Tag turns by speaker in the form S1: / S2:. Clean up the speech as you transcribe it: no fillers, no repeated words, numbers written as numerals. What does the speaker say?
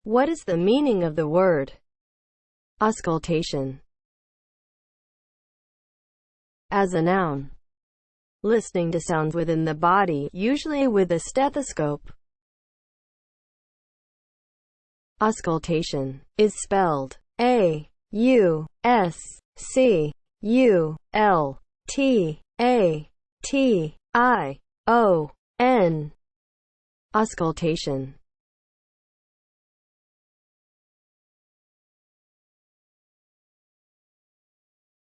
S1: What is the meaning of the word auscultation? As a noun, listening to sounds within the body, usually with a stethoscope. Auscultation is spelled AUSCULTATION. Auscultation.